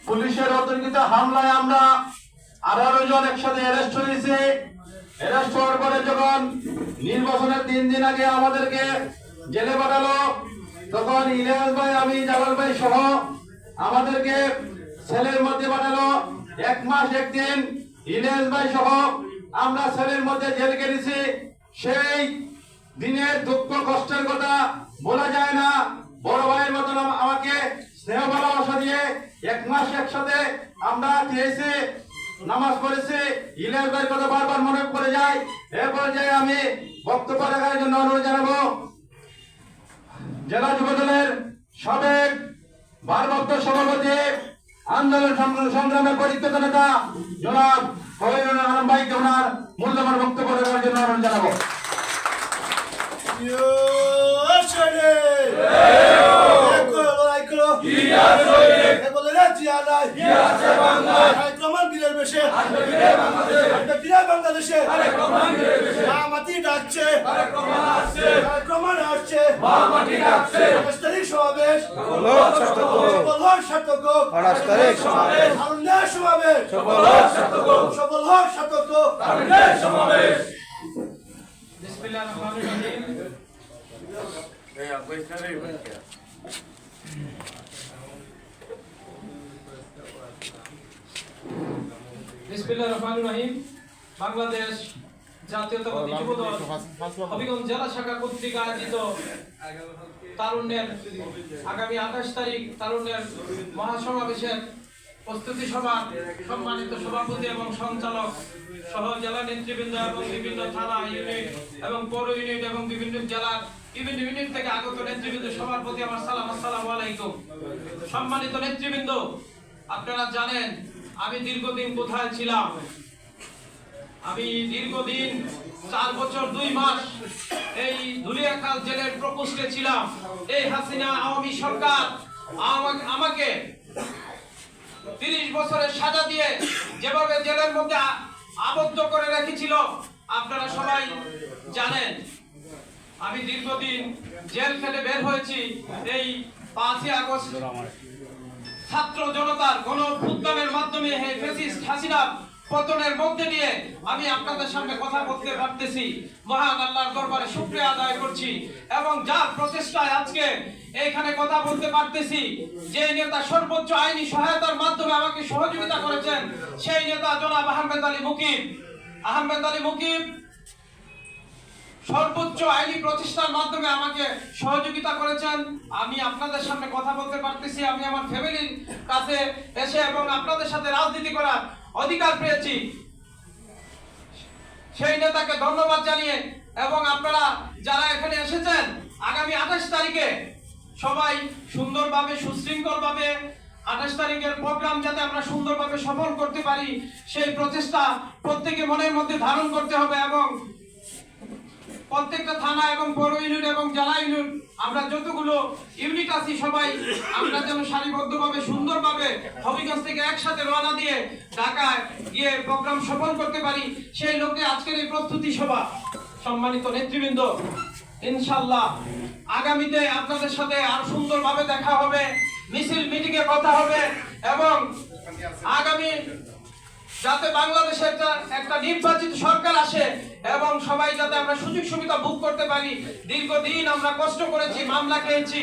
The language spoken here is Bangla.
পুলিশের অতর্কিত হামলায় আমরা 18 জন একসাথে অ্যারেস্ট হয়েছি। অ্যারেস্ট হওয়ার পরে যখন নির্বাচনের 3 দিন আগে আমাদেরকে জেলে পাঠালো, তখন ইলিয়াস ভাই, আমি, জালাল ভাই সহ আমাদেরকে সেলের মধ্যে পাঠালো। 1 মাস 1 দিন ইলিয়াস ভাই সহ আমরা সেলের মধ্যে জেল কেটেছি। সেই দিনের দুঃখ কষ্টের কথা বলা যায় না। বড় ভাইয়ের মতন আমাকে স্নেহ ভালোবাসা দিয়ে 1 মাস একসাথে আমরা খেয়েছি, নামাজ পড়েছি। ইলিয়াস ভাইয়ের কথা বারবার মনে পড়ে যায়। এরপর যাই আমি বক্তব্য রাখার জন্য অনুরোধ জানাবো জেলা যুবদলের সাবেক ভারপ্রাপ্ত সভাপতি, আন্দোলন সংগ্রামের পরিচিত নেতা জনাব ফজলুল আলম ভাইকে ওনার মূল্যবান বক্তব্য রাখার জন্য অনুরোধ জানাবো। বিসমিল্লাহির রহমানির রহিম। বাংলাদেশ জাতীয়তাবাদী যুবদল হবিগঞ্জ জেলা শাখা কর্তৃক আয়োজিত তারুণ্যের আগামী 28 তারিখ তারুণ্যের মহাসমাবেশের প্রস্তুতি সভার সম্মানিত সভাপতি এবং সঞ্চালক সহ জেলা নেতৃবৃন্দ এবং বিভিন্ন থানা ইউনিট এবং পৌর ইউনিট এবং বিভিন্ন জেলার বিভিন্ন ইউনিট থেকে আগত নেতৃবৃন্দ সবার প্রতি আমার সালাম। আসসালামু আলাইকুম। সম্মানিত নেতৃবৃন্দ, আপনারা জানেন আমি দীর্ঘদিন কোথায় ছিলাম। আমি দীর্ঘদিন 4 বছর 2 মাস এই ধুলিয়াখাল জেলের প্রকোষ্ঠে ছিলাম। এই হাসিনা আওয়ামী সরকার আমাকে 30 বছরের সাজা দিয়ে যেভাবে জেলের মধ্যে আবদ্ধ করে রেখেছিল আপনারা সবাই জানেন। আমি দীর্ঘদিন জেল খেটে বের হয়েছি। এই 5ই আগস্ট ছাত্র জনতার গণ অভ্যুত্থানের মাধ্যমে ফ্যাসিস্ট হাসিনা পতনের মধ্যে দিয়ে আমি আপনাদের সামনে কথা বলতে পারতেছি। মহান আল্লাহর দরবারে শুকরিয়া আদায় করছি এবং যার প্রচেষ্টায় আজকে এইখানে কথা বলতে পারতেছি, যে নেতা সর্বোচ্চ আইনি সহায়তার মাধ্যমে আমাকে সহযোগিতা করেছেন, সেই নেতা জনাব আহমেদ আলী মুকিব। আহমেদ আলী মুকিব সর্বোচ্চ আইনি প্রচেষ্টার মাধ্যমে আমাকে সহযোগিতা করেছেন। আমি আপনাদের সামনে কথা বলতে পারতেছি। আমি আমার ফ্যামিলির কাছে এসে এবং আপনাদের সাথে রাজনীতি করার অধিকার পেয়েছি। সেই নেতাকে ধন্যবাদ জানিয়ে এবং আপনারা যারা এখানে এসেছেন, আগামী 28 তারিখে সবাই সুন্দরভাবে সুশৃঙ্খলভাবে 28 তারিখের প্রোগ্রাম যাতে আমরা সুন্দরভাবে সফল করতে পারি, সেই প্রচেষ্টা প্রত্যেকে মনের মধ্যে ধারণ করতে হবে এবং প্রত্যেকটা থানা এবং পৌর ইউনিট এবং জেলা ইউনিট আমরা যতগুলো ইউনিট আছি সবাই আমরা যেন সারিবদ্ধভাবে সুন্দরভাবে হবিগঞ্জ থেকে একসাথে রওনা দিয়ে ঢাকায় গিয়ে প্রোগ্রাম সফল করতে পারি, সেই লক্ষ্যে আজকের এই প্রস্তুতি সভা। সম্মানিত নেতৃবৃন্দ, ইনশাআল্লাহ আগামীতে আপনাদের সাথে আর সুন্দরভাবে দেখা হবে, মিছিল মিটিং এ কথা হবে এবং আগামী যাতে বাংলাদেশে একটা নির্বাচিত সরকার আসে এবং সবাই যাতে আমরা সুযোগ সুবিধা ভোগ করতে পারি। দীর্ঘদিন আমরা কষ্ট করেছি, মামলা খেয়েছি।